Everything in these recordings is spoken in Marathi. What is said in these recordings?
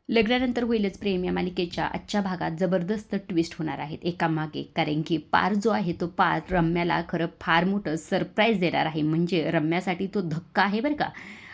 लग्नानंतर होईलच प्रेम या मालिकेच्या आजच्या भागात जबरदस्त ट्विस्ट होणार आहेत एकामागे, कारण की पार जो आहे तो पार रम्याला खरं फार मोठं सरप्राईज देणार आहे. म्हणजे रम्यासाठी तो धक्का आहे बरं का.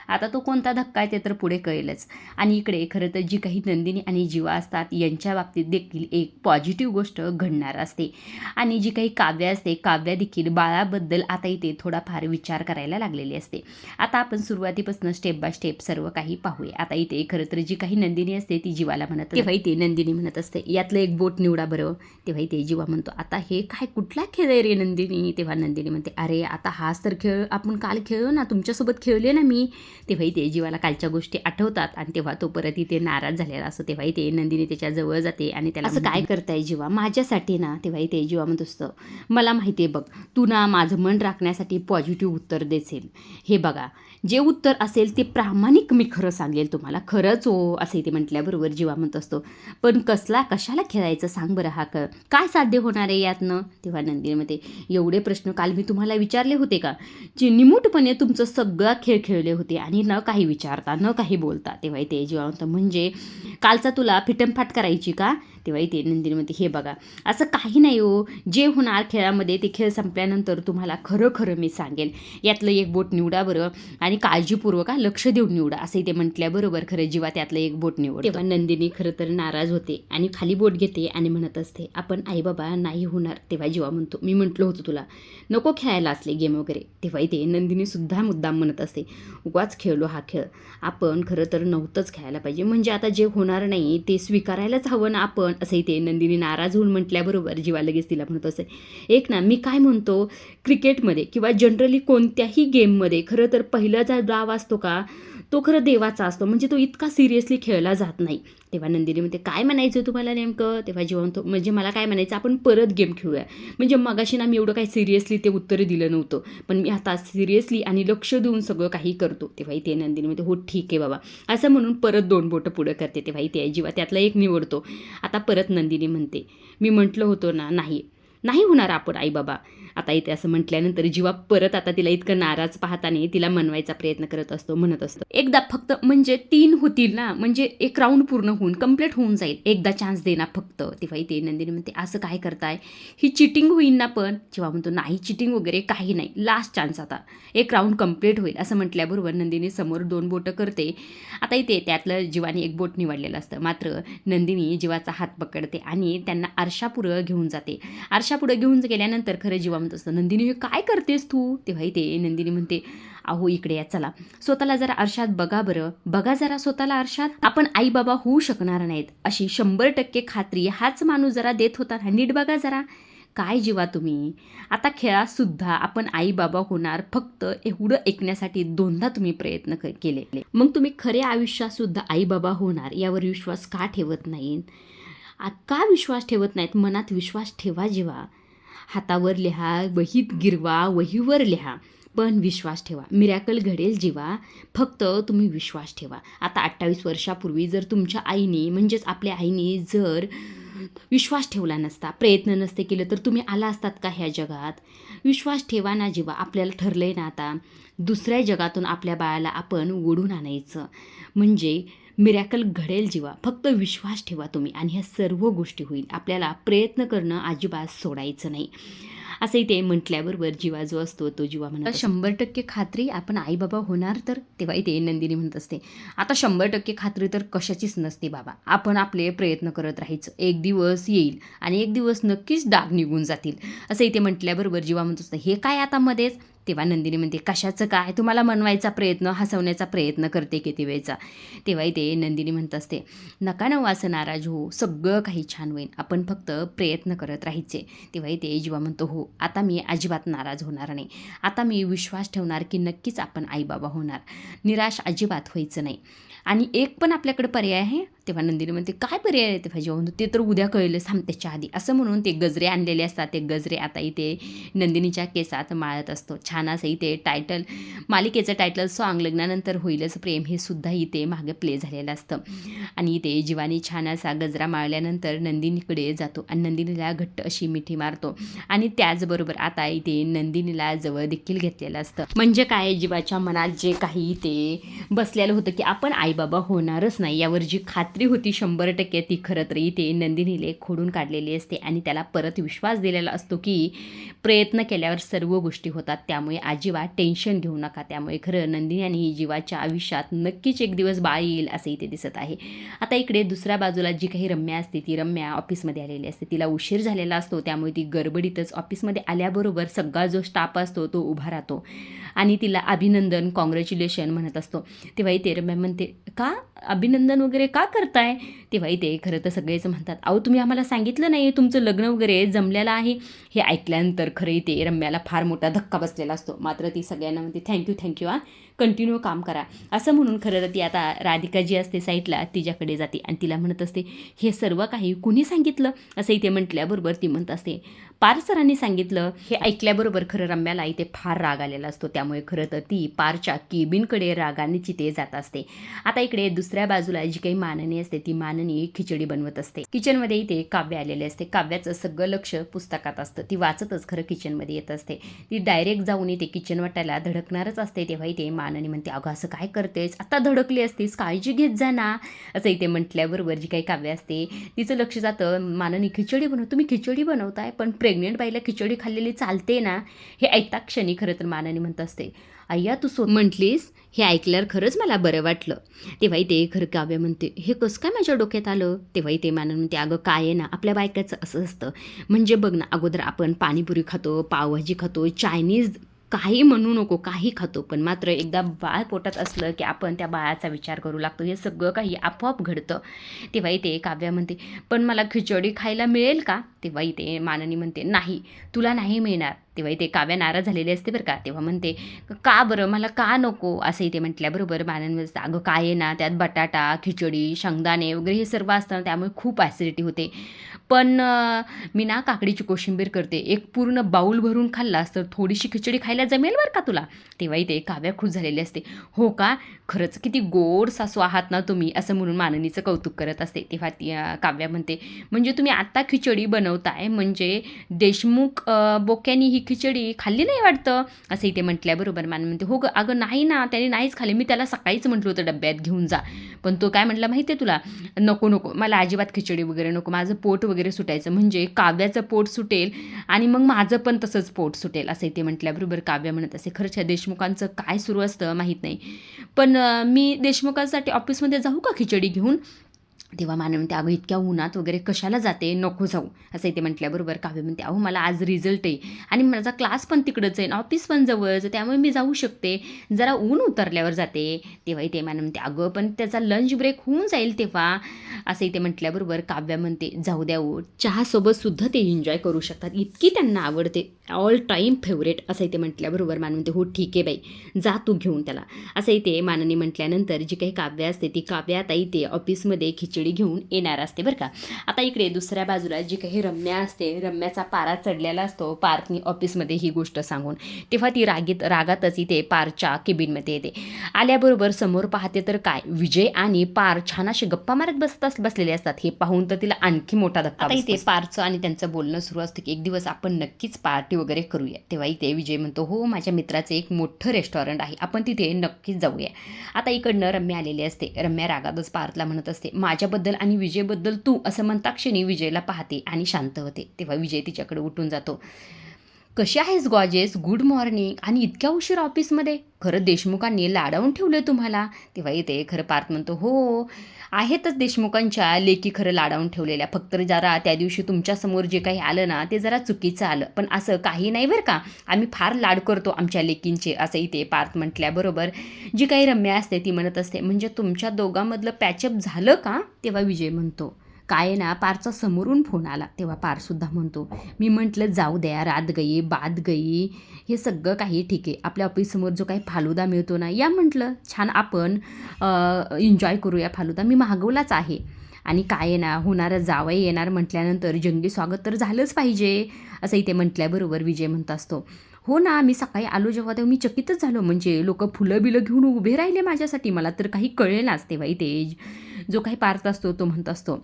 आता तो कोणता धक्का आहे ते तर पुढे कळेलच. आणि इकडे खरं तर जी काही नंदिनी आणि जीवा असतात यांच्या बाबतीत देखील एक पॉझिटिव्ह गोष्ट घडणार असते. आणि जी काही काव्य असते, काव्य देखील बाळाबद्दल आता इथे थोडाफार विचार करायला लागलेली असते. आता आपण सुरुवातीपासून स्टेप बाय स्टेप सर्व काही पाहूया. आता इथे खरं तर जी काही नंदिनी असते ती जीवाला म्हणत, तेव्हा इथे नंदिनी म्हणत असते यातलं एक बोट निवडा बरं. तेव्हा इथे जीवा म्हणतो आता हे काय कुठला खेळ आहे रे नंदिनी. तेव्हा नंदिनी म्हणते अरे आता हाच तर खेळ आपण काल खेळलो ना, तुमच्यासोबत खेळले ना मी. तेव्हा इथे जीवाला कालच्या गोष्टी आठवतात आणि तेव्हा तो परत इथे नाराज झालेला असतो. तेव्हा इथे नंदिनी त्याच्या जवळ जाते आणि त्याला असं काय करताय जीवा माझ्यासाठी ना. तेव्हा इथे जीवा म्हणत असतं मला माहिती आहे बघ, तू ना माझं मन राखण्यासाठी पॉझिटिव्ह उत्तर देशील. हे बघा जे उत्तर असेल ते प्रामाणिक मी खरं सांगेल तुम्हाला, खरंच हो असं इथे म्हटल्याबरोबर जीवा म्हणत असतो पण कशाला खेळायचं सांग बरं. हा काय साध्य होणार आहे यातनं. तेव्हा नंदिनीमध्ये एवढे प्रश्न काल मी तुम्हाला विचारले होते का, जे निमूटपणे तुमचं सगळा खेळ खेळले होते आणि न काही विचारता न काही बोलता. तेव्हा इथे जीवा म्हणतो म्हणजे कालचा तुला फिटमफाट करायची का. तेव्हा इथे नंदिनी म्हणते हे बघा असं काही नाही हो, जे होणार खेळामध्ये ते खेळ संपल्यानंतर तुम्हाला खरं खरं मी सांगेन. यातलं एक बोट निवडा बरं आणि काळजीपूर्वक लक्ष देऊन निवडा. असं इथे म्हटल्याबरोबर खरं जीवा त्यातलं एक बोट निवड. तेव्हा नंदिनी खरं तर नाराज होते आणि खाली बोट घेते आणि म्हणत असते आपण आई बाबा नाही होणार. तेव्हा जीवा म्हणतो मी म्हटलं होतं तुला नको खेळायला असले गेम वगैरे. तेव्हा इथे नंदिनी सुद्धा मुद्दाम म्हणत असते उगाच खेळलो हा खेळ, आपण खरं तर नव्हतंच खेळायला पाहिजे. म्हणजे आता जे होणार नाही ते स्वीकारायलाच हवं ना आपण. असं इथे नंदिनी नाराज होऊन म्हटल्याबरोबर जीवा लगेच तिला म्हणत असते एक ना मी काय म्हणतो, क्रिकेटमध्ये किंवा जनरली कोणत्याही गेममध्ये खरं तर पहिला जो डाव असतो का तो खरं देवाचा असतो. म्हणजे तो इतका सिरियसली खेळला जात नाही. तेव्हा नंदिनी म्हणते काय म्हणायचं तुम्हाला नेमकं. तेव्हा जीवा म्हणतो म्हणजे मला काय म्हणायचं आपण परत गेम खेळूया. म्हणजे मगाशी ना मी एवढं काही सिरियसली ते उत्तर दिलं नव्हतं, पण मी आता सिरियसली आणि लक्ष देऊन सगळं काही करतो. तेव्हा इथे नंदिनी म्हणते हो ठीक आहे बाबा असं म्हणून परत 2 बोटं पुढं करते. तेव्हा इथे जीवा त्यातला एक निवडतो. आता परत नंदिनी म्हणते मी म्हटलं होतं ना नाही होणार आपण आई बाबा. आता इथे असं म्हटल्यानंतर जीवा परत आता तिला इतकं नाराज पाहताना तिला मनवायचा प्रयत्न करत असतो. म्हणत असतो एकदा फक्त म्हणजे 3 होतील ना, म्हणजे एक राऊंड पूर्ण होऊन कंप्लीट होऊन जाईल, एकदा चान्स दे ना फक्त. तेव्हा इथे नंदिनी म्हणते असं काय करताय, ही चिटिंग होईल ना. पण जेव्हा म्हणतो नाही चिटिंग वगैरे काही नाही, लास्ट चान्स आता एक राऊंड कंप्लीट होईल. असं म्हटल्याबरोबर नंदिनी समोर 2 बोटं करते. आता इथे त्यातलं जीवाने एक बोट निवडलेलं असतं. मात्र नंदिनी जीवाचा हात पकडते आणि त्यांना आरशापुढं घेऊन जाते. आरशापुढं घेऊन गेल्यानंतर खरं जीवा म्हणत असतं नंदिनी हे काय करतेस तू. तेव्हा इथे नंदिनी म्हणते अहो इकडे या चला, स्वतःला जरा आरशात बघा बरं, बघा जरा स्वतःला आरशात. आपण आई बाबा होऊ शकणार नाहीत अशी 100% खात्री हाच माणूस जरा देत होता ना, नीट बघा जरा. काय जीवा तुम्ही आता खेळात सुद्धा आपण आई बाबा होणार फक्त एवढं ऐकण्यासाठी 2दा तुम्ही प्रयत्न केले, मग तुम्ही खऱ्या आयुष्यात सुद्धा आई बाबा होणार यावर विश्वास का ठेवत नाहीत. का विश्वास ठेवत नाहीत. मनात विश्वास ठेवा जीवा, हातावर लिहा, वहीत गिरवा, वहीवर लिहा, पण विश्वास ठेवा. मिरॅकल घडेल जीवा, फक्त तुम्ही विश्वास ठेवा. आता 28 वर्षापूर्वी जर तुमच्या आईने म्हणजेच आपल्या आईने जर विश्वास ठेवला नसता, प्रयत्न नसते केलं तर तुम्ही आला असतात का ह्या जगात. विश्वास ठेवा ना जीवा. आपल्याला ठरलंय ना आता दुसऱ्या जगातून आपल्या बाळाला आपण ओढून आणायचं, म्हणजे मिरॅकल घडेल जीवा. फक्त विश्वास ठेवा तुम्ही आणि ह्या सर्व गोष्टी होईल. आपल्याला प्रयत्न करणं अजिबात सोडायचं नाही. असं इथे म्हटल्याबरोबर जीवा जो असतो तो जीवा म्हणत 100% खात्री आपण आई बाबा होणार तर. तेव्हा इथे नंदिनी म्हणत असते आता 100% खात्री तर कशाचीच नसते बाबा, आपण आपले प्रयत्न करत राहायचं. एक दिवस येईल आणि एक दिवस नक्कीच डाग निघून जातील. असं इथे म्हटल्याबरोबर जीवा म्हणत असतं हे काय आता मध्येच. तेव्हा नंदिनी म्हणते कशाचं काय, तुम्हाला मनवायचा प्रयत्न, हसवण्याचा प्रयत्न करते किती वेळचा. तेव्हा इथे नंदिनी म्हणत असते नका नव असं नाराज हो, सगळं काही छान होईल, आपण फक्त प्रयत्न करत राहायचे. तेव्हा इथे जीवा म्हणतो हो आता मी अजिबात नाराज होणार नाही, आता मी विश्वास ठेवणार की नक्कीच आपण आई बाबा होणार, निराश अजिबात व्हायचं नाही. आणि एक पण आपल्याकडे पर्याय आहे. तेव्हा नंदिनी म्हणते काय पर्याय आहे. तेव्हा जेव्हा म्हणतो ते तर उद्या कळलं सांग त्याच्या आधी. असं म्हणून ते गजरे आणलेले असतात, ते गजरे आता इथे नंदिनीच्या केसात माळत असतो. छान असं इथे टायटल, मालिकेचं टायटल सॉन्ग लग्नानंतर होईलच प्रेम हे सुद्धा इथे मागे प्ले झालेलं असतं. आणि इथे जीवानी छान असा गजरा माळल्यानंतर नंदिनीकडे जातो आणि नंदिनीला घट्ट अशी मिठी मारतो. आणि त्याचबरोबर आता इथे नंदिनीला जवळ देखील घेतलेलं असतं. म्हणजे काय, जीवाच्या मनात जे काही ते बसलेलं होतं की आपण आईबाबा होणारच नाही यावर जी खात्री खात्री होती 100% ती खरं तर इथे नंदिनीले खोडून काढलेली असते आणि त्याला परत विश्वास दिलेला असतो की प्रयत्न केल्यावर सर्व गोष्टी होतात, त्यामुळे अजिबात टेन्शन घेऊ नका. त्यामुळे खरं नंदिनी आणि जीवाच्या आयुष्यात नक्कीच एक दिवस बाळ येईल असं इथे दिसत आहे. आता इकडे दुसऱ्या बाजूला जी काही रम्या असते ती रम्या ऑफिसमध्ये आलेली असते. तिला उशीर झालेला असतो, त्यामुळे ती गडबडीतच ऑफिसमध्ये आल्याबरोबर सगळा जो स्टाफ असतो तो उभा राहतो आणि तिला अभिनंदन, कॉंग्रॅच्युलेशन म्हणत असतो. तेव्हा इथे रम्या म्हणते, का अभिनंदन वगैरे का करताय? तेव्हा इथे खरं तर सगळेच म्हणतात, अहो तुम्ही आम्हाला सांगितलं नाही तुमचं लग्न वगैरे जमलेलं आहे. हे ऐकल्यानंतर खरं इथे रम्याला फार मोठा धक्का बसलेला असतो. मात्र ती सगळ्यांना म्हणते, थँक्यू हां, कंटिन्यू काम करा असं म्हणून खरं तर ती आता राधिका जी असते साईडला तिच्याकडे जाते आणि तिला म्हणत असते, हे सर्व काही कुणी सांगितलं असं इथे म्हटल्याबरोबर ती म्हणत असते, पार सरांनी सांगितलं. हे ऐकल्याबरोबर खरं रम्याला इथे फार राग आलेला असतो, त्यामुळे खरं तर ती पारच्या केबिनकडे रागाने चिते जात असते. आता इकडे दुसऱ्या बाजूला जी काही माननी असते ती माननी खिचडी बनवत असते. किचनमध्ये इथे काव्य आलेले असते. काव्याचं सगळं लक्ष पुस्तकात असतं. ती वाचतच खरं किचनमध्ये येत असते. ती डायरेक्ट जाऊन इथे किचन वाटायला धडकणारच असते. तेव्हा इथे माननी म्हणते, अगं असं काय करतेस, आता धडकली असतीस, काळजी घेत जा ना असं इथे म्हटल्याबरोबर जी काही काव्य असते तिचं लक्ष जातं. माननी खिचडी तुम्ही खिचडी बनवताय, पण प्रेग्नेंट बाईला खिचडी खाल्लेली चालते ना? हे ऐकता क्षणी खरं तर माननी म्हणत असते, अय्या तू म्हटलीस, हे ऐकल्यावर खरंच मला बरं वाटलं. तेव्हा इथे खरं काव्य म्हणते, हे कसं काय माझ्या डोक्यात आलं? तेव्हा इथे मानन म्हणते, अगं काय आहे ना, आपल्या बायकाचं असं असतं. म्हणजे बघ ना, अगोदर आपण पाणीपुरी खातो, पावभाजी खातो, चायनीज काही म्हणू नको, काही खातो, पण मात्र एकदा बाळ पोटात असलं की आपण त्या बाळाचा विचार करू लागतो. हे सगळं काही आपोआप घडतं. तेव्हा इथे काव्या म्हणते, पण मला खिचडी खायला मिळेल का? तेव्हा इथे माननी म्हणते, नाही, तुला नाही मिळणार. तेव्हा इथे काव्या नाराज झालेली असते बरं का. तेव्हा म्हणते, का बरं, मला का नको असं इथे म्हटल्याबरोबर मानन म्हणते, अगं काय आहे ना, त्यात बटाटा, खिचडी, शेंगदाणे वगैरे हे सर्व असतं, त्यामुळे खूप ॲसिडिटी होते. पण मी ना काकडीची कोशिंबीर करते, एक पूर्ण बाऊल भरून खाल्लास तर थोडीशी खिचडी खायला जमेल बरं का तुला. तेव्हा इथे काव्या खुश झालेली असते, हो का, खरंच किती गोड सासू आहात ना तुम्ही असं म्हणून माननीचं कौतुक करत असते. तेव्हा ती काव्या म्हणते, म्हणजे तुम्ही आत्ता खिचडी बनवताय, म्हणजे देशमुख बोक्यांनी ही खिचडी खाल्ली नाही वाटतं असं इथे म्हटल्याबरोबर मानन म्हणते, हो अगं नाही ना, त्याने नाहीच खाल्ली, मी त्याला सकाळीच म्हटलं होतं डब्यात घेऊन जा, पण तो काय म्हटला माहिती आहे तुला, नको मला अजिबात खिचडी वगैरे नको, माझं पोट वगैरे सुटायचं, म्हणजे काव्याचं पोट सुटेल आणि मग माझं पण तसंच पोट सुटेल असं इथे म्हटल्याबरोबर काव्य म्हणत असे, खरंच ह्या देशमुखांचं काय सुरू असतं माहीत नाही, पण मी देशमुखांसाठी ऑफिसमध्ये जाऊ का खिचडी घेऊन? तेव्हा मानव म्हणते, अगं इतक्या उन्हात वगैरे कशाला जाते, नको जाऊ असं इथे म्हटल्याबरोबर काव्य म्हणते, अहो मला आज रिझल्ट आहे आणि माझा क्लास पण तिकडंच आहे, ऑफिस पण जवळच, त्यामुळे मी जाऊ शकते, जरा ऊन उतरल्यावर जाते. तेव्हा इथे मानव म्हणते, अगं पण त्याचा लंच ब्रेक होऊन जाईल तेव्हा असं इथे म्हटल्याबरोबर काव्य म्हणते, जाऊ द्या हो, चहासोबत सुद्धा ते एन्जॉय करू शकतात, इतकी त्यांना आवडते, ऑल टाईम फेवरेट असं इथे म्हटल्याबरोबर मानव म्हणते, हो ठीक आहे बाई, जा तू घेऊन त्याला असं इथे माननी म्हटल्यानंतर जी काही काव्य असते ती काव्य आता इथे ऑफिसमध्ये खिचडी घेऊन येणार असते बरं का. आता इकडे दुसऱ्या बाजूला जी काही रम्या असते, रम्याचा पारा चढलेला असतो पार्थनी ऑफिसमध्ये ही गोष्ट सांगून. तेव्हा ती रागातच इथे पारच्या केबिनमध्ये येते. आल्याबरोबर समोर पाहते तर काय, विजय आणि पार छान असे गप्पा मारत बसलेले असतात. हे पाहून तर तिला आणखी मोठा धक्का बसतो. इथे पारचं आणि त्यांचं बोलणं सुरू असतं की एक दिवस आपण नक्कीच पार्टी वगैरे करूया. तेव्हा इथे विजय म्हणतो, हो माझ्या मित्राचं एक मोठं रेस्टॉरंट आहे, आपण तिथे नक्कीच जाऊया. आता इकडनं रम्या आलेली असते. रम्या रागातच पार्थला म्हणत असते, माझ्याबद्दल आणि विजयबद्दल तू असं म्हणता क्षणी विजयला पाहते आणि शांत होते. तेव्हा विजय तिच्याकडे उठून जातो, कशी आहेस गॉजेस, गुड मॉर्निंग, आणि इतक्या उशीर ऑफिसमध्ये, खरं देशमुखांनी लाडावून ठेवलं तुम्हाला. तेव्हा इथे खरं पार्थ म्हणतो, हो आहेतच देशमुखांच्या लेकी खरं लाडावून ठेवलेल्या, फक्त जरा त्या दिवशी तुमच्यासमोर जे काही आलं ना ते जरा चुकीचं आलं, पण असं काही नाही बरं का, आम्ही फार लाड करतो आमच्या लेकींचे असं इथे पार्थ म्हटल्याबरोबर जी काही रम्या असते ती म्हणत असते, म्हणजे तुमच्या दोघांमधलं पॅचअप झालं का? तेव्हा विजय म्हणतो, काय ना, पारचा समोरून फोन आला. तेव्हा पारसुद्धा म्हणतो, मी म्हटलं जाऊ द्या, रात गई बात गई, हे सगळं काही ठीक आहे, आपल्या ऑफिससमोर जो काही फालुदा मिळतो ना, या म्हटलं छान आपण एन्जॉय करूया फालुदा, मी मागवलाच आहे, आणि काय आहे ना, होणारं जावई येणार म्हटल्यानंतर जंगी स्वागत तर झालंच पाहिजे असं इथे म्हटल्याबरोबर विजय म्हणत असतो, हो ना, मी सकाळी आलो जेव्हा तेव्हा मी चकितच झालो, म्हणजे लोक फुलं बिलं घेऊन उभे राहिले माझ्यासाठी, मला तर काही कळेनाच. तेव्हा इथे जो काही पार्थ असतो तो म्हणत असतो,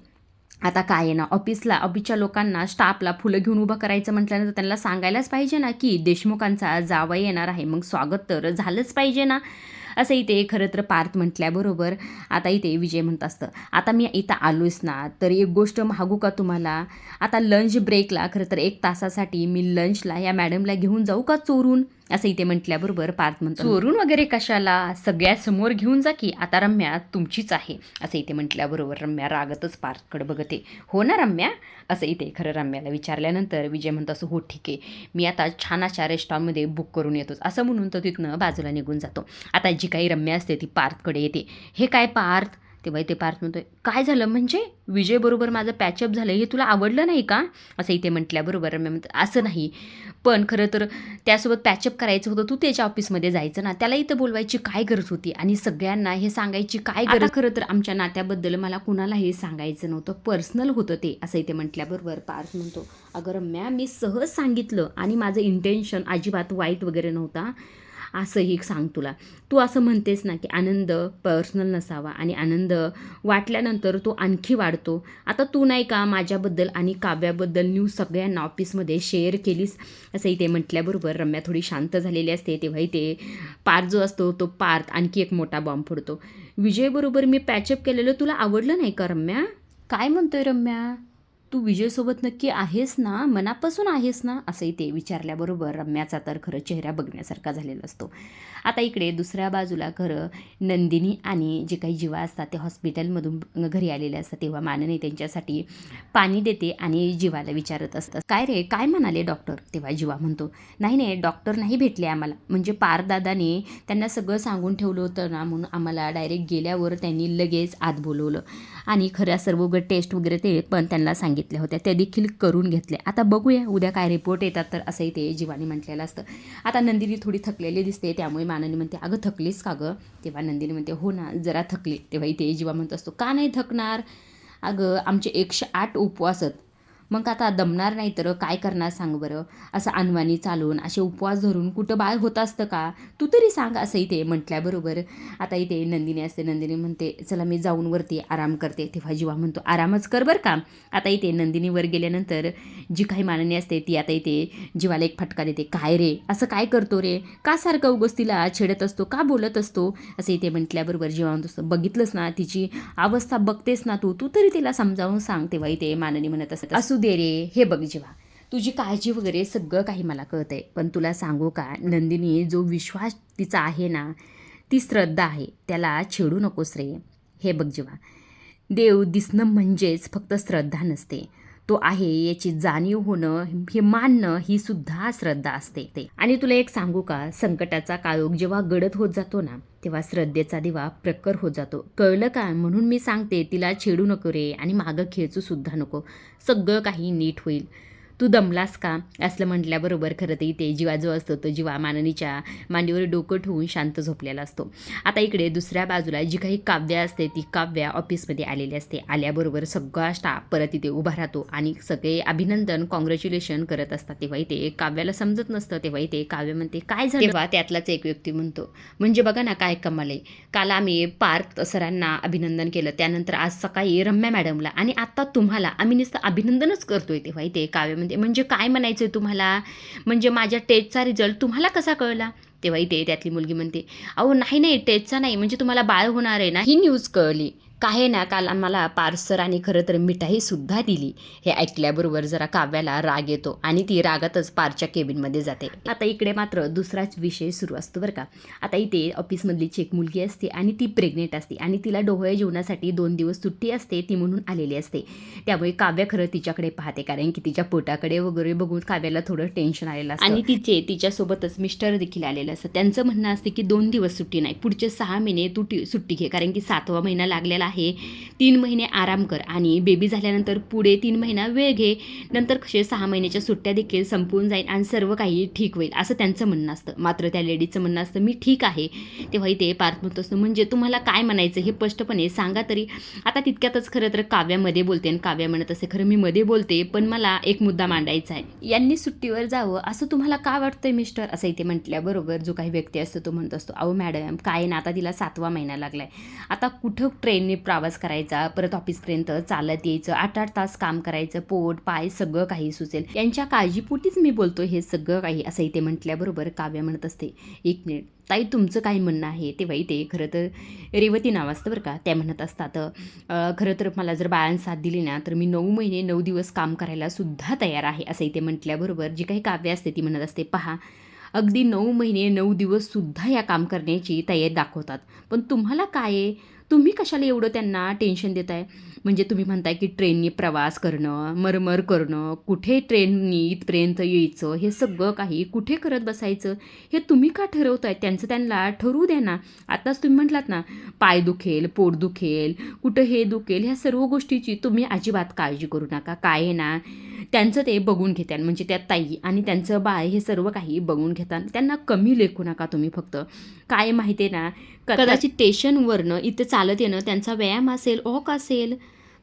आता काय आहे ना, ऑफिसच्या लोकांना, स्टाफला फुलं घेऊन उभं करायचं म्हटल्यानंतर त्यांना सांगायलाच पाहिजे ना की देशमुखांचा जावई येणार आहे, मग स्वागत तर झालंच पाहिजे ना असं इथे खरं तर पार्थ म्हटल्याबरोबर आता इथे विजय म्हणत असतं, आता मी इथं आलोयच ना, तर एक गोष्ट मागू का तुम्हाला? आता लंच ब्रेकला खरं तर 1 तासासाठी मी लंचला या मॅडमला घेऊन जाऊ का चोरून? असं इथे म्हटल्याबरोबर पार्थ म्हणतो, चोरून वगैरे कशाला, सगळ्यासमोर घेऊन जा की, आता रम्या तुमचीच आहे. असं इथे म्हटल्याबरोबर रम्या रागतच पार्थकडे बघते. हो ना रम्या? असं इथे खरं रम्याला विचारल्यानंतर विजय म्हणतो असं, हो ठीक आहे, मी आता छान अशा रेस्टॉरंटमध्ये बुक करून येतोच. असं म्हणून तो तिथनं बाजूला निघून जातो. आता जी काही रम्या असते ती पार्थकडे येते. हे काय पार्थ? तेव्हा इथे पार्थ म्हणतोय, काय झालं म्हणजे? विजयबरोबर माझं पॅचअप झालं हे तुला आवडलं नाही का? असं इथे म्हटल्याबरोबर रम्या म्हणतो, असं नाही, पण खरं तर त्यासोबत पॅचअप करायचं होतं, तू त्याच्या ऑफिसमध्ये जायचं ना, त्याला इथं बोलवायची काय गरज होती आणि सगळ्यांना हे सांगायची काय गरज? आता खरं तर आमच्या नात्याबद्दल मला कुणालाही सांगायचं नव्हतं, पर्सनल होतं ते. असं इथे म्हटल्याबरोबर पार्थ म्हणतो, अगं रम्या, मी सहज सांगितलं आणि माझं इंटेन्शन अजिबात वाईट वगैरे नव्हता, असंही सांग तुला. तू असं म्हणतेस ना की आनंद पर्सनल नसावा आणि आनंद वाटल्यानंतर तो आणखी वाढतो. आता तू नाही का माझ्याबद्दल आणि काव्याबद्दल न्यूज सगळ्यांना ऑफिसमध्ये शेअर केलीस? असं इथे म्हटल्याबरोबर रम्या थोडी शांत झालेली असते. तेव्हा इथे पार्थ जो असतो तो पार्थ आणखी एक मोठा बॉम्ब फोडतो. विजयबरोबर मी पॅचअप केलेलं तुला आवडलं नाही का रम्या? काय म्हणतोय रम्या? तू विजयसोबत नक्की आहेस ना, मनापासून आहेस ना? असंही ते विचारल्याबरोबर रम्याचा तर खरं चेहरा बघण्यासारखा झालेला असतो. आता इकडे दुसऱ्या बाजूला खरं नंदिनी आणि जे काही जीवा असतात ते हॉस्पिटलमधून घरी आलेले असतात. तेव्हा माननी त्यांच्यासाठी पाणी देते आणि जीवाला विचारत असतात, काय रे, काय म्हणाले डॉक्टर? तेव्हा जीवा म्हणतो, नाही नाही, डॉक्टर नाही भेटले आम्हाला, म्हणजे पारदादाने त्यांना सगळं सांगून ठेवलं होतं ना, म्हणून आम्हाला डायरेक्ट गेल्यावर त्यांनी लगेच आत बोलवलं आणि खऱ्या सर्व टेस्ट वगैरे ते पण त्यांना सांगितल्या होत्या, त्या देखील करून घेतले. आता बघूया उद्या काय रिपोर्ट येतात. तर असंही ते जीवाने म्हटलेलं असतं. आता नंदिनी थोडी थकलेली दिसते, त्यामुळे माननी म्हणते, अगं थकलीस का गं? तेव्हा नंदिनी म्हणते, हो ना, जरा थकली. तेव्हा इथे जीवा म्हणत असतो, का नाही थकणार? अगं आमचे 108 उपवास आहेत, मग आता दमणार नाही तर काय करणार सांग बरं? असं अनवाणी चालून असे उपवास धरून कुठं बाळ होत असतं का? तू तरी सांग. असं इथे म्हटल्याबरोबर आता इथे नंदिनी असते. नंदिनी म्हणते, चला मी जाऊन वरती आराम करते. तेव्हा जीवा म्हणतो, आरामच कर बरं का. आता इथे नंदिनीवर गेल्यानंतर जी काही माननी असते ती आता इथे जीवाला एक फटका देते. काय रे, असं काय करतो रे? का सारखं उगाच तिला छेडत असतो, का बोलत असतो? असं इथे म्हटल्याबरोबर जीवा म्हणत असतो, बघितलंस ना तिची अवस्था, बघतेस ना तू, तू तरी तिला समजावून सांग. तेव्हा इथे माननी म्हणत असते, असू दे रे, हे बघ जीवा, तुझी काळजी वगैरे सगळं काही मला कळतंय, पण तुला सांगू का, नंदिनी जो विश्वास तिचा आहे ना, ती श्रद्धा आहे, त्याला छेडू नकोस रे. हे बघ जीवा, देव दिसणं म्हणजेच फक्त श्रद्धा नसते, तो आहे याची जाणीव होणं, हे मानणं, ही सुद्धा श्रद्धा असते. आणि तुला एक सांगू का, संकटाचा काळोख जेव्हा गडद होत जातो ना, तेव्हा श्रद्धेचा दिवा प्रखर होत जातो. कळलं का? म्हणून मी सांगते, तिला छेडू नको रे आणि मागं खेचू सुद्धा नको, सगळं काही नीट होईल. तू दमलास का? असलं म्हटल्याबरोबर खरं तर इथे जीवा जो असतो तो जीवा माननीच्या मांडीवर डोकं ठेवून शांत झोपलेला असतो. आता इकडे दुसऱ्या बाजूला जी काही काव्या असते ती काव्या ऑफिसमध्ये आलेली असते. आल्याबरोबर सगळा स्टाफ परत इथे उभा राहतो आणि सगळे अभिनंदन, कॉंग्रॅच्युलेशन करत असतात. तेव्हा इथे काव्याला समजत नसतं. तेव्हा इथे काव्य म्हणते, काय झालं? तेव्हा त्यातलाच एक व्यक्ती म्हणतो, म्हणजे बघा ना काय कमाल आहे, काल आम्ही पार्थ सरांना अभिनंदन केलं, त्यानंतर आज सकाळी रम्या मॅडमला, आणि आता तुम्हाला आम्ही नुसतं अभिनंदनच करतोय. तेव्हा इथे काव्य म्हणजे काय म्हणायचं आहे तुम्हाला? म्हणजे माझ्या टेस्टचा रिझल्ट तुम्हाला कसा कळला? तेव्हा इथे त्यातली मुलगी म्हणते, अहो नाही नाही, टेस्टचा नाही, म्हणजे तुम्हाला बाळ होणार आहे ना, ही न्यूज कळली. काय ना, काल आम्हाला पार्सरांनी खरं तर मिठाईसुद्धा दिली. हे ऐकल्याबरोबर जरा काव्याला राग येतो आणि ती रागातच पारच्या केबिनमध्ये जाते. आता इकडे मात्र दुसराच विषय सुरू असतो बरं का. आता इथे ऑफिसमधली एक मुलगी असते आणि ती प्रेग्नेंट असते आणि तिला डोहाळे जेवणासाठी 2 दिवस सुट्टी असते, ती म्हणून आलेली असते. त्यामुळे काव्य खरं तिच्याकडे पाहते, कारण की तिच्या पोटाकडे वगैरे बघून काव्याला थोडं टेन्शन आलेलं असतं. आणि तिच्यासोबतच मिस्टर देखील आलेलं असतं. त्यांचं म्हणणं असते की 2 दिवस सुट्टी नाही, पुढचे 6 महिने तू सुट्टी घे, कारण की 7वा महिना लागलेला आहे. 3 महिने आराम कर आणि बेबी झाल्यानंतर पुढे 3 महिना वेळ घे, नंतर कसे 6 महिन्याच्या सुट्ट्या देखील संपून जाईल आणि सर्व काही ठीक होईल, असं त्यांचं म्हणणं असतं. मात्र त्या लेडीचं म्हणणं असतं, मी ठीक आहे. तेव्हा इथे पार्थ म्हणत असतो, म्हणजे तुम्हाला काय म्हणायचं हे स्पष्टपणे सांगा तरी. आता तितक्यातच खरं तर काव्यामध्ये बोलते आणि काव्या म्हणत असते, खरं मी मध्ये बोलते, पण मला एक मुद्दा मांडायचा आहे. यांनी सुट्टीवर जावं असं तुम्हाला का वाटतंय मिस्टर? असं इथे म्हटल्याबरोबर जो काही व्यक्ती असतो तो म्हणत असतो, अहो मॅडम, काय ना, आता तिला 7वा महिना लागलाय, आता कुठं ट्रेनने प्रवास करायचा, परत ऑफिसपर्यंत चालत यायचं, 8-8 तास काम करायचं, पोट पाय सगळं काही सुचेल. यांच्या काळजीपोटीच मी बोलतो हे सगळं काही, असं इथे म्हटल्याबरोबर काव्या म्हणत असते, एक मिनिट ताई तुमचं काय म्हणणं आहे. तेव्हा इथे खरं तर रेवती नाव असतं बरं का. त्या म्हणत असतात खरं तर मला जर बाळांनी साथ दिली ना तर मी 9 महिने 9 दिवस काम करायला सुद्धा तयार आहे. असं इथे म्हटल्याबरोबर जी काही काव्य असते ती म्हणत असते, पहा अगदी 9 महिने 9 दिवससुद्धा या काम करण्याची तयारी दाखवतात. पण तुम्हाला काय आहे, तुम्ही कशाला एवढं त्यांना टेन्शन देताय. म्हणजे तुम्ही म्हणताय की ट्रेननी प्रवास करणं, मरमर करणं, कुठे ट्रेननी इथपर्यंत यायचं, हे सगळं काही कुठे करत बसायचं, हे तुम्ही का ठरवताय. त्यांचं त्यांना ठरवू द्या ना. आताच तुम्ही म्हटलात ना, पाय दुखेल, पोट दुखेल, कुठं हे दुखेल, ह्या सर्व गोष्टीची तुम्ही अजिबात काळजी करू नका. काय आहे ना, त्यांचं ते बघून घेतात, म्हणजे त्या ताई आणि त्यांचं बाळ हे सर्व काही बघून घेतात. त्यांना कमी लेखू नका तुम्ही. फक्त काय माहिती आहे ना, कदाचित स्टेशनवरनं इथं चालत येणं त्यांचा व्यायाम असेल, ऑक असेल.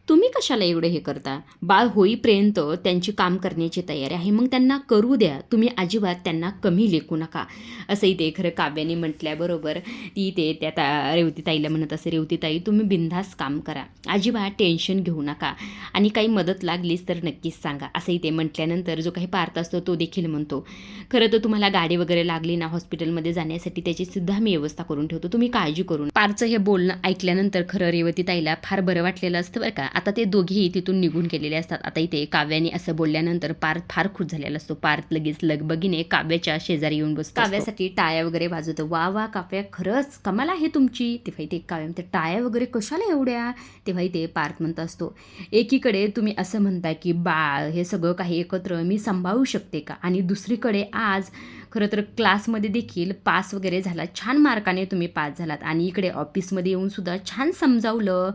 तुम्ही कशाला एवढं हे करता. बाळ होईपर्यंत त्यांची काम करण्याची तयारी आहे, मग त्यांना करू द्या. तुम्ही अजिबात त्यांना कमी लेखू नका. असंही ते खरं काव्याने म्हटल्याबरोबर ती ते त्या रेवतीताईला म्हणत असे, रेवतीताई तुम्ही बिनधास्त काम करा, अजिबात टेन्शन घेऊ नका आणि काही मदत लागलीच तर नक्कीच सांगा. असंही ते म्हटल्यानंतर जो काही पार्थ असतो तो देखील म्हणतो, खरं तर तुम्हाला गाडी वगैरे लागली ना हॉस्पिटलमध्ये जाण्यासाठी त्याचीसुद्धा मी व्यवस्था करून ठेवतो, तुम्ही काळजी करून. पार्थचं हे बोलणं ऐकल्यानंतर खरं रेवतीताईला फार बरं वाटलेलं असतं बरं का. आता ते दोघेही तिथून निघून गेलेले असतात. आता इथे काव्याने असं बोलल्यानंतर पार्थ फार खुश झालेला असतो. पार्थ लगेच लगबगीने काव्याच्या शेजारी येऊन बसतो. काव्यासाठी टाळ्या वगैरे वाजवतो. वा वा काव्या, खरंच कमाल आहे तुमची. तेव्हा इथे काव्या म्हणते, टाळ्या वगैरे कशाला एवढ्या. तेव्हा इथे पार्थ म्हणत असतो, एकीकडे तुम्ही असं म्हणता की बाळ हे सगळं काही एकत्र मी सांभाळू शकते का, आणि दुसरीकडे आज खरं तर क्लासमध्ये देखील पास वगैरे झाला, छान मार्काने तुम्ही पास झालात, आणि इकडे ऑफिसमध्ये येऊन सुद्धा छान समजावलं.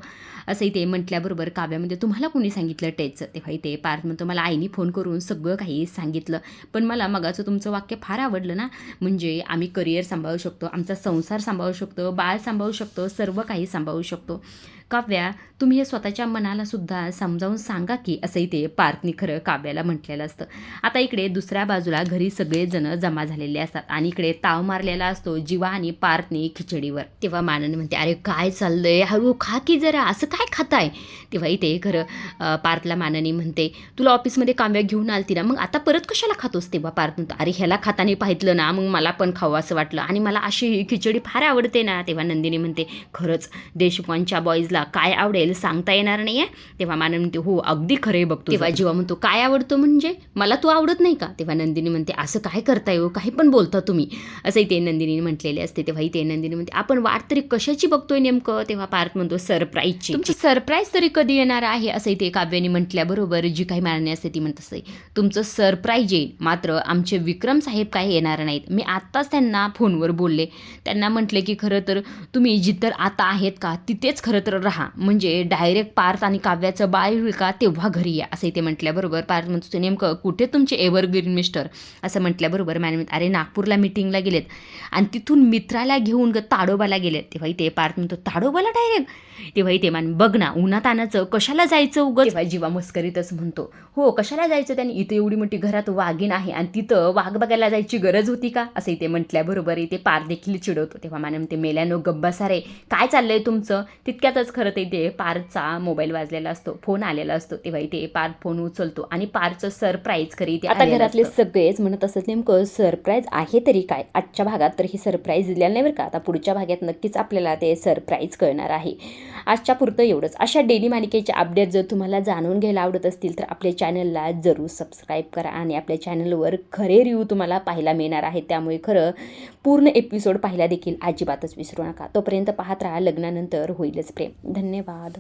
असंही ते म्हटल्याबरोबर काव्यामध्ये तुम्हाला कोणी सांगितलं टेचं. तेव्हा इथे पार्थ म्हणतो, मला आईने फोन करून सगळं काही सांगितलं, पण मला मगाचं तुमचं वाक्य फार आवडलं ना, म्हणजे आम्ही करिअर सांभाळू शकतो, आमचा संसार सांभाळू शकतो, बाळ सांभाळू शकतो, सर्व काही सांभाळू शकतो. काव्या तुम्ही हे स्वतःच्या मनाला सुद्धा समजावून सांगा की, असंही ते पार्थनी खरं काव्याला म्हटलेलं असतं. आता इकडे दुसऱ्या बाजूला घरी सगळेजण जमा झालेले असतात आणि इकडे ताव मारलेला असतो जीवा आणि पार्थनी खिचडीवर. तेव्हा माननी म्हणते, अरे काय चाललंय, हळू खा की जरा, असं काय खाताय. तेव्हा इथे खरं पार्थला माननी म्हणते, तुला ऑफिसमध्ये काव्या घेऊन आलती ना, मग आता परत कशाला खातोस. तेव्हा पार्थ म्हणतो, अरे ह्याला खाताने पाहितलं ना, मग मला पण खावं असं वाटलं, आणि मला अशी खिचडी फार आवडते ना. तेव्हा नंदिनी म्हणते, खरंच देशपांडेच्या बॉईजला काय आवडेल सांगता येणार नाहीये. तेव्हा माननी म्हणते, हो अगदी खरे बघतो. तेव्हा जीवा म्हणतो, काय आवडतो म्हणजे, मला तू आवडत नाही का. तेव्हा नंदिनी म्हणते, असं काय करताय हो, काही पण बोलता तुम्ही, असंही ते नंदिनी म्हटलेले असते. तेव्हा इथे नंदिनी म्हणते, आपण वाट तरी कशाची बघतोय नेमकं. तेव्हा पार्थ म्हणतो, सरप्राईजची. तुमची सरप्राईज तरी कधी येणार आहे. असंही ते काव्याने म्हटल्याबरोबर जी काही मारणी असते ती म्हणत असते, तुमचं सरप्राईज येईल, मात्र आमचे विक्रम साहेब काय येणार नाहीत. मी आत्ताच त्यांना फोनवर बोलले, त्यांना म्हटले की खरं तर तुम्ही जिथं आता आहेत का तिथेच खरं तर राहा, म्हणजे डायरेक्ट पार्थ आणि काव्याचं बाळ होईल का तेव्हा घरी या. असं ते म्हटल्याबरोबर पार्थ म्हणतो, नेमकं कुठे तुमचे एव्हरग्रीन मिस्टर. असं म्हटल्याबरोबर मॅडम, अरे नागपूरला मिटिंगला गेलेत आणि तिथून मित्राला घेऊन ताडोबाला गेलेत. तेव्हा इथे पार्थ म्हणतो, ताडोबाला डायरेक्ट. तेव्हा इथे मान, बघ ना उन्हात आणायचं कशाला जायचं उगाच. तेव्हा जीवा मस्करीतच म्हणतो, हो कशाला जायचं, त्यांनी इथे एवढी मोठी घरात वाघीण आहे आणि तिथं वाघ बघायला जायची गरज होती का. असं इथे म्हटल्याबरोबर इथे पार्थ देखील चिडवतो. तेव्हा मॅडम ते मेल्यानो गब्बा सारे काय चाललंय तुमचं. तितक्यातच खरं ते इथे पार्थचा मोबाईल वाजलेला असतो, फोन आलेला असतो. तेव्हा इथे पार्थ फोन उचलतो आणि पार्थचं सरप्राईज खरी इथे आता घरातले सगळेच म्हणत असत, नेमकं सरप्राईज आहे तरी काय. आजच्या भागात तर ही सरप्राईज दिलेलं नाही बरं का. आता पुढच्या भागात नक्कीच आपल्याला ते सरप्राईज कळणार आहे. आजच्या पुरतं एवढंच. अशा डेली मालिकेचे अपडेट जर तुम्हाला जाणून घ्यायला आवडत असतील तर आपल्या चॅनलला जरूर सबस्क्राईब करा, आणि आपल्या चॅनलवर खरे रिव्ह्यू तुम्हाला पाहायला मिळणार आहे. त्यामुळे खरं पूर्ण एपिसोड पाहायला देखील अजिबातच विसरू नका. तोपर्यंत पाहत राहा, लग्नानंतर होईलच प्रेम. धन्यवाद.